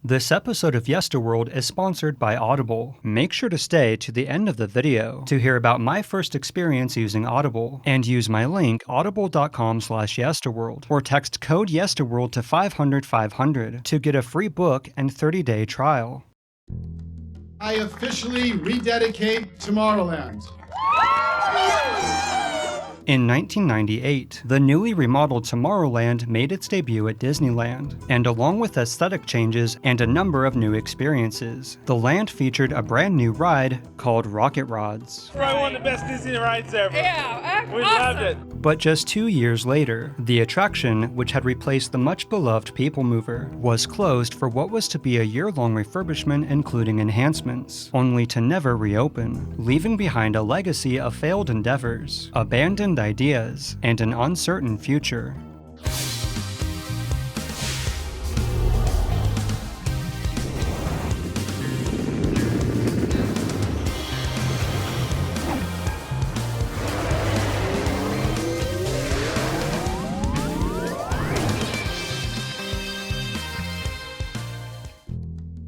This episode of Yesterworld is sponsored by Audible. Make sure to stay to the end of the video to hear about my first experience using Audible, and use my link audible.com/yesterworld or text code Yesterworld to 500-500 to get a free book and 30-day trial. I officially rededicate Tomorrowland. In 1998, the newly remodeled Tomorrowland made its debut at Disneyland, and along with aesthetic changes and a number of new experiences, the land featured a brand new ride called Rocket Rods. Probably one of the best Disney rides ever. Yeah, We awesome. loved it. But just 2 years later, the attraction, which had replaced the much-beloved Peoplemover, was closed for what was to be a year-long refurbishment including enhancements, only to never reopen, leaving behind a legacy of failed endeavors, abandoned ideas, and an uncertain future.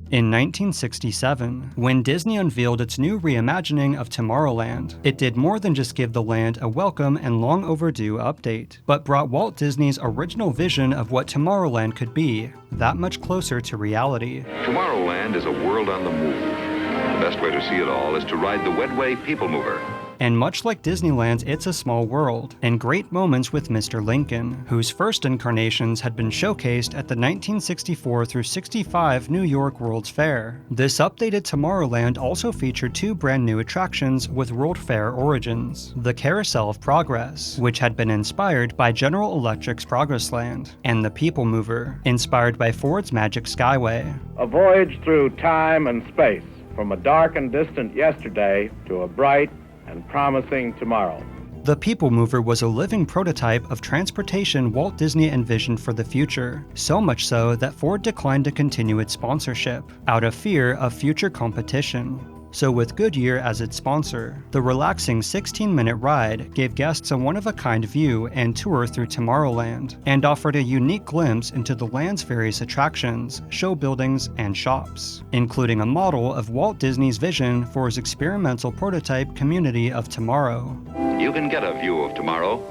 In 1967, when Disney unveiled its new reimagining of Tomorrowland, it did more than just give the land a welcome and long overdue update, but brought Walt Disney's original vision of what Tomorrowland could be that much closer to reality. Tomorrowland is a world on the move. The best way to see it all is to ride the Wedway Peoplemover. And much like Disneyland's It's a Small World, and great moments with Mr. Lincoln, whose first incarnations had been showcased at the 1964 through 65 New York World's Fair. This updated Tomorrowland also featured 2 brand new attractions with World Fair origins: the Carousel of Progress, which had been inspired by General Electric's Progressland, and the Peoplemover, inspired by Ford's Magic Skyway. A voyage through time and space, from a dark and distant yesterday to a bright and promising tomorrow. The Peoplemover was a living prototype of transportation Walt Disney envisioned for the future, so much so that Ford declined to continue its sponsorship, out of fear of future competition. So with Goodyear as its sponsor, the relaxing 16-minute ride gave guests a one-of-a-kind view and tour through Tomorrowland, and offered a unique glimpse into the land's various attractions, show buildings, and shops, including a model of Walt Disney's vision for his experimental prototype community of tomorrow. You can get a view of tomorrow,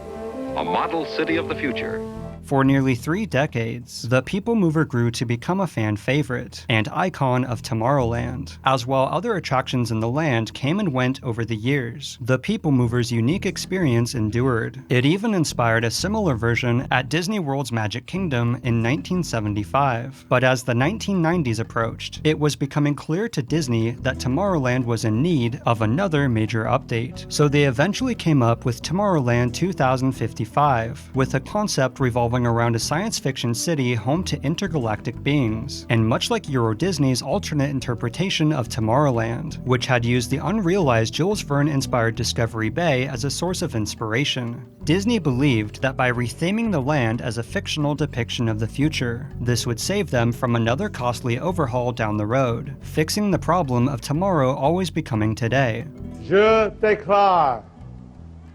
a model city of the future. For nearly 3 decades, the Peoplemover grew to become a fan favorite and icon of Tomorrowland. As while other attractions in the land came and went over the years, the Peoplemover's unique experience endured. It even inspired a similar version at Disney World's Magic Kingdom in 1975. But as the 1990s approached, it was becoming clear to Disney that Tomorrowland was in need of another major update. So they eventually came up with Tomorrowland 2055, with a concept revolving around a science fiction city home to intergalactic beings, and much like Euro Disney's alternate interpretation of Tomorrowland, which had used the unrealized Jules Verne-inspired Discovery Bay as a source of inspiration. Disney believed that by retheming the land as a fictional depiction of the future, this would save them from another costly overhaul down the road, fixing the problem of tomorrow always becoming today. Je déclare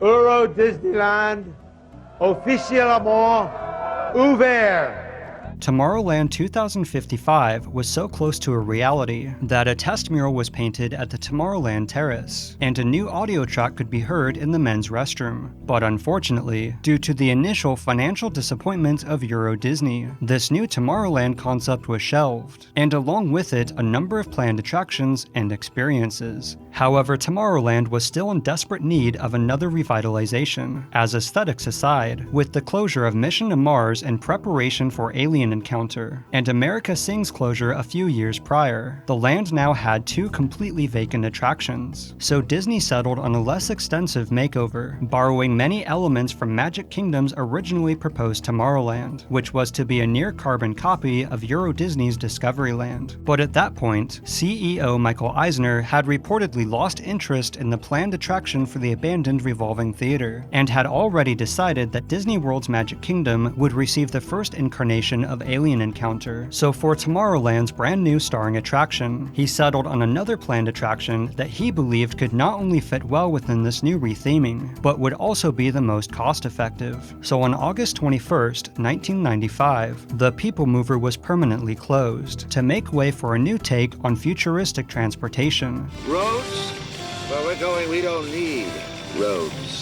Euro Disneyland officiellement ouvert. Tomorrowland 2055 was so close to a reality that a test mural was painted at the Tomorrowland Terrace, and a new audio track could be heard in the men's restroom. But unfortunately, due to the initial financial disappointment of Euro Disney, this new Tomorrowland concept was shelved, and along with it a number of planned attractions and experiences. However, Tomorrowland was still in desperate need of another revitalization, as aesthetics aside, with the closure of Mission to Mars in preparation for Alien Encounter, and America Sings closure a few years prior. The land now had 2 completely vacant attractions, so Disney settled on a less extensive makeover, borrowing many elements from Magic Kingdom's originally proposed Tomorrowland, which was to be a near-carbon copy of Euro Disney's Discoveryland. But at that point, CEO Michael Eisner had reportedly lost interest in the planned attraction for the abandoned revolving theater, and had already decided that Disney World's Magic Kingdom would receive the first incarnation of of alien encounter, so for Tomorrowland's brand new starring attraction, he settled on another planned attraction that he believed could not only fit well within this new retheming, but would also be the most cost-effective. So on August 21st, 1995, the Peoplemover was permanently closed to make way for a new take on futuristic transportation. Roads? Where we're going, we don't need roads.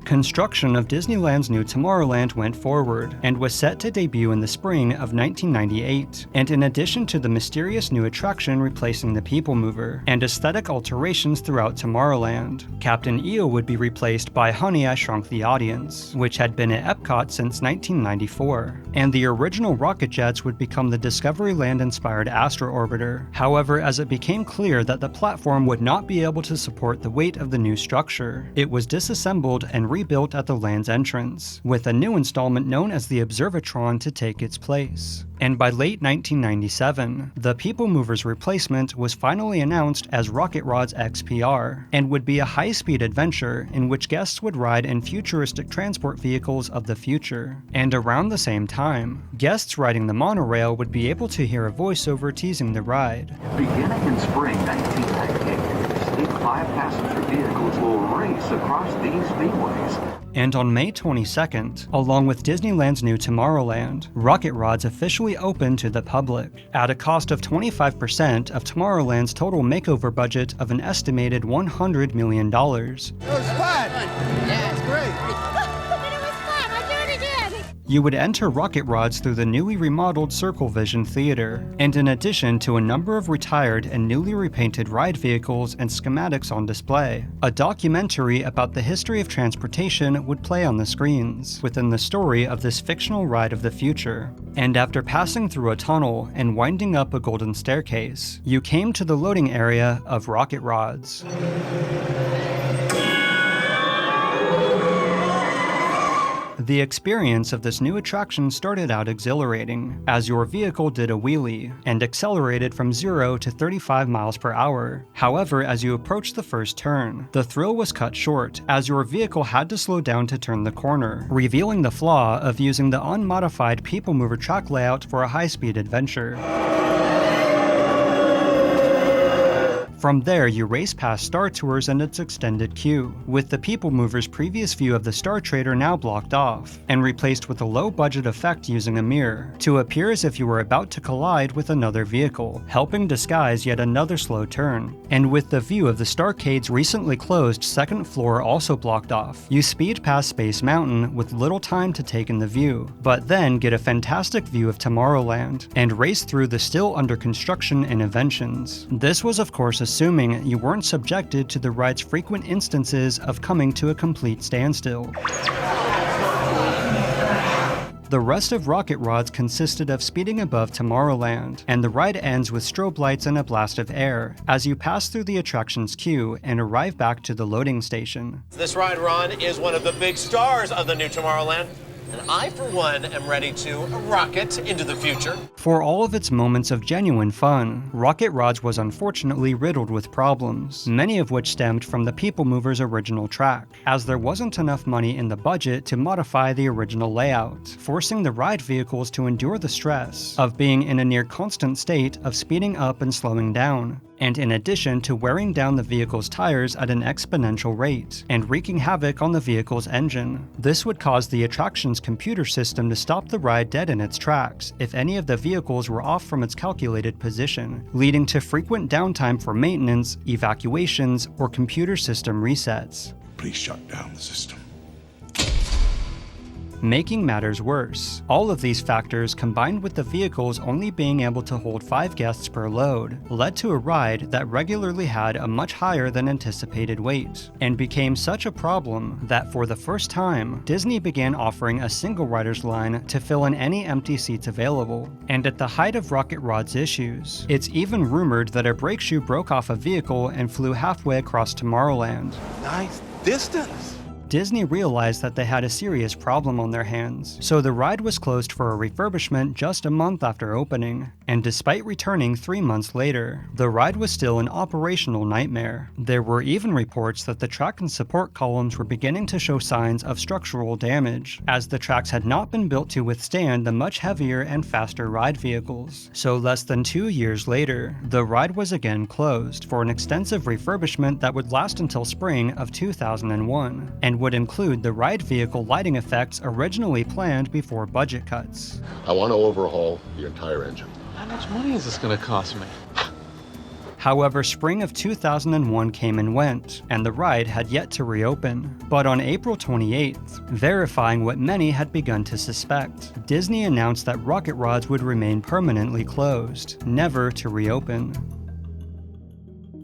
Construction of Disneyland's new Tomorrowland went forward, and was set to debut in the spring of 1998. And in addition to the mysterious new attraction replacing the Peoplemover, and aesthetic alterations throughout Tomorrowland, Captain EO would be replaced by Honey, I Shrunk the Audience, which had been at Epcot since 1994. And the original rocket jets would become the Discoveryland-inspired Astro Orbiter. However, as it became clear that the platform would not be able to support the weight of the new structure, it was disassembled and rebuilt at the land's entrance, with a new installment known as the Observatron to take its place. And by late 1997, the Peoplemover's replacement was finally announced as Rocket Rod's XPR, and would be a high-speed adventure in which guests would ride in futuristic transport vehicles of the future. And around the same time, guests riding the monorail would be able to hear a voiceover teasing the ride. Beginning in spring 1998, sleek 5-passenger vehicles will race across these speedways. And on May 22nd, along with Disneyland's new Tomorrowland, Rocket Rods officially opened to the public, at a cost of 25% of Tomorrowland's total makeover budget of an estimated $100 million. It was fun! Yeah, it's great! You would enter Rocket Rods through the newly remodeled Circle Vision Theater, and in addition to a number of retired and newly repainted ride vehicles and schematics on display, a documentary about the history of transportation would play on the screens, within the story of this fictional ride of the future. And after passing through a tunnel and winding up a golden staircase, you came to the loading area of Rocket Rods. The experience of this new attraction started out exhilarating, as your vehicle did a wheelie, and accelerated from 0 to 35 miles per hour. However, as you approached the first turn, the thrill was cut short, as your vehicle had to slow down to turn the corner, revealing the flaw of using the unmodified Peoplemover track layout for a high-speed adventure. From there, you race past Star Tours and its extended queue, with the Peoplemover's previous view of the Star Trader now blocked off, and replaced with a low-budget effect using a mirror, to appear as if you were about to collide with another vehicle, helping disguise yet another slow turn. And with the view of the Starcade's recently closed second floor also blocked off, you speed past Space Mountain with little time to take in the view, but then get a fantastic view of Tomorrowland, and race through the still under construction Innoventions. This was of course assuming you weren't subjected to the ride's frequent instances of coming to a complete standstill. The rest of Rocket Rods consisted of speeding above Tomorrowland, and the ride ends with strobe lights and a blast of air as you pass through the attraction's queue and arrive back to the loading station. This ride, Ron, is one of the big stars of the new Tomorrowland. And I, for one, am ready to rocket into the future. For all of its moments of genuine fun, Rocket Rods was unfortunately riddled with problems, many of which stemmed from the Peoplemover's original track, as there wasn't enough money in the budget to modify the original layout, forcing the ride vehicles to endure the stress of being in a near constant state of speeding up and slowing down, and in addition to wearing down the vehicle's tires at an exponential rate, and wreaking havoc on the vehicle's engine. This would cause the attraction's computer system to stop the ride dead in its tracks if any of the vehicles were off from its calculated position, leading to frequent downtime for maintenance, evacuations, or computer system resets. Please shut down the system. Making matters worse, all of these factors combined with the vehicles only being able to hold 5 guests per load, led to a ride that regularly had a much higher than anticipated wait, and became such a problem that for the first time, Disney began offering a single rider's line to fill in any empty seats available. And at the height of Rocket Rod's issues, it's even rumored that a brake shoe broke off a vehicle and flew halfway across Tomorrowland. Nice distance. Disney realized that they had a serious problem on their hands, so the ride was closed for a refurbishment just a month after opening, and despite returning 3 months later, the ride was still an operational nightmare. There were even reports that the track and support columns were beginning to show signs of structural damage, as the tracks had not been built to withstand the much heavier and faster ride vehicles. So less than 2 years later, the ride was again closed for an extensive refurbishment that would last until spring of 2001, and would include the ride vehicle lighting effects originally planned before budget cuts. I want to overhaul the entire engine. How much money is this going to cost me? However, spring of 2001 came and went, and the ride had yet to reopen. But on April 28th, verifying what many had begun to suspect, Disney announced that rocket rods would remain permanently closed, never to reopen.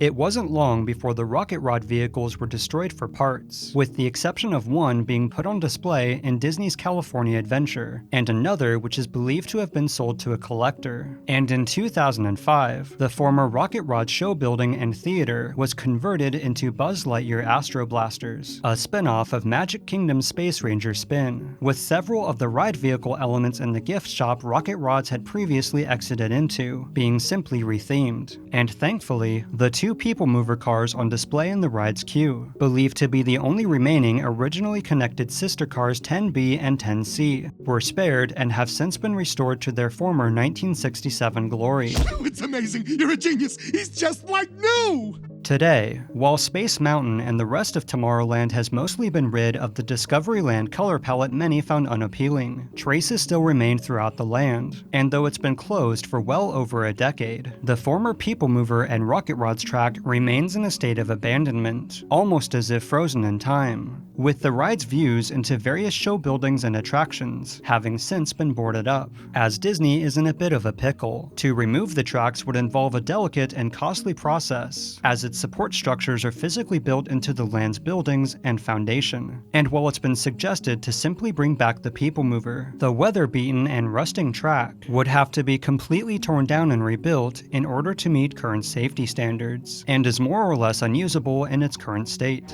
It wasn't long before the rocket rod vehicles were destroyed for parts, with the exception of one being put on display in Disney's California Adventure, and another which is believed to have been sold to a collector. And in 2005, the former Rocket Rod show building and theater was converted into Buzz Lightyear Astro Blasters, a spin-off of Magic Kingdom's Space Ranger spin, with several of the ride vehicle elements in the gift shop Rocket Rods had previously exited into, being simply rethemed. And thankfully, the two Peoplemover cars on display in the ride's queue, believed to be the only remaining originally connected sister cars 10B and 10C, were spared and have since been restored to their former 1967 glory. It's amazing! You're a genius! He's just like new! Today, while Space Mountain and the rest of Tomorrowland has mostly been rid of the Discoveryland color palette many found unappealing, traces still remain throughout the land, and though it's been closed for well over a decade, the former Peoplemover and Rocket Rods track remains in a state of abandonment, almost as if frozen in time, with the ride's views into various show buildings and attractions having since been boarded up, as Disney is in a bit of a pickle. To remove the tracks would involve a delicate and costly process, as its support structures are physically built into the land's buildings and foundation. And while it's been suggested to simply bring back the Peoplemover, the weather-beaten and rusting track would have to be completely torn down and rebuilt in order to meet current safety standards, and is more or less unusable in its current state.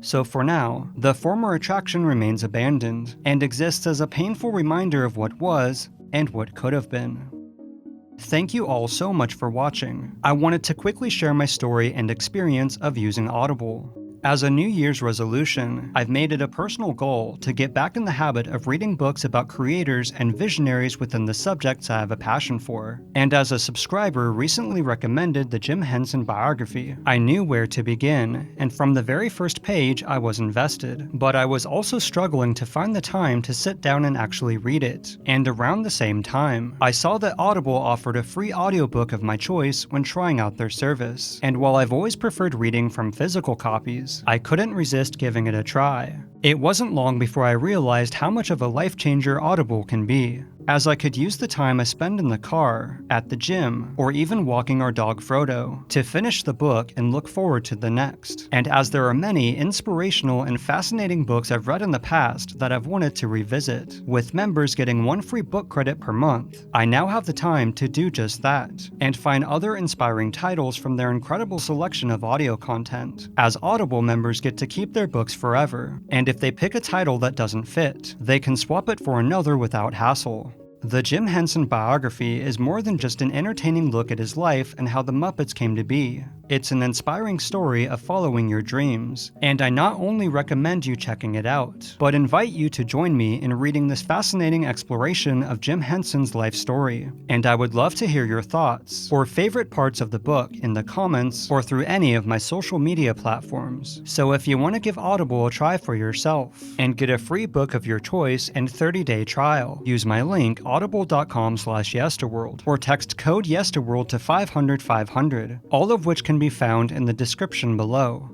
So for now, the former attraction remains abandoned, and exists as a painful reminder of what was, and what could have been. Thank you all so much for watching. I wanted to quickly share my story and experience of using Audible. As a New Year's resolution, I've made it a personal goal to get back in the habit of reading books about creators and visionaries within the subjects I have a passion for. And as a subscriber recently recommended the Jim Henson Biography, I knew where to begin, and from the very first page I was invested. But I was also struggling to find the time to sit down and actually read it. And around the same time, I saw that Audible offered a free audiobook of my choice when trying out their service. And while I've always preferred reading from physical copies, I couldn't resist giving it a try. It wasn't long before I realized how much of a life changer Audible can be, as I could use the time I spend in the car, at the gym, or even walking our dog Frodo, to finish the book and look forward to the next. And as there are many inspirational and fascinating books I've read in the past that I've wanted to revisit, with members getting 1 free book credit per month, I now have the time to do just that, and find other inspiring titles from their incredible selection of audio content, as Audible members get to keep their books forever, and if they pick a title that doesn't fit, they can swap it for another without hassle. The Jim Henson Biography is more than just an entertaining look at his life and how the Muppets came to be. It's an inspiring story of following your dreams, and I not only recommend you checking it out, but invite you to join me in reading this fascinating exploration of Jim Henson's life story. And I would love to hear your thoughts, or favorite parts of the book in the comments, or through any of my social media platforms. So if you want to give Audible a try for yourself, and get a free book of your choice and 30-day trial, use my link audible.com/yesterworld, or text code yesterworld to 500-500, all of which can be found in the description below.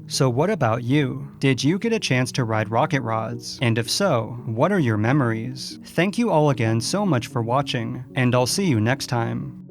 So what about you? Did you get a chance to ride rocket rods? And if so, what are your memories? Thank you all again so much for watching, and I'll see you next time.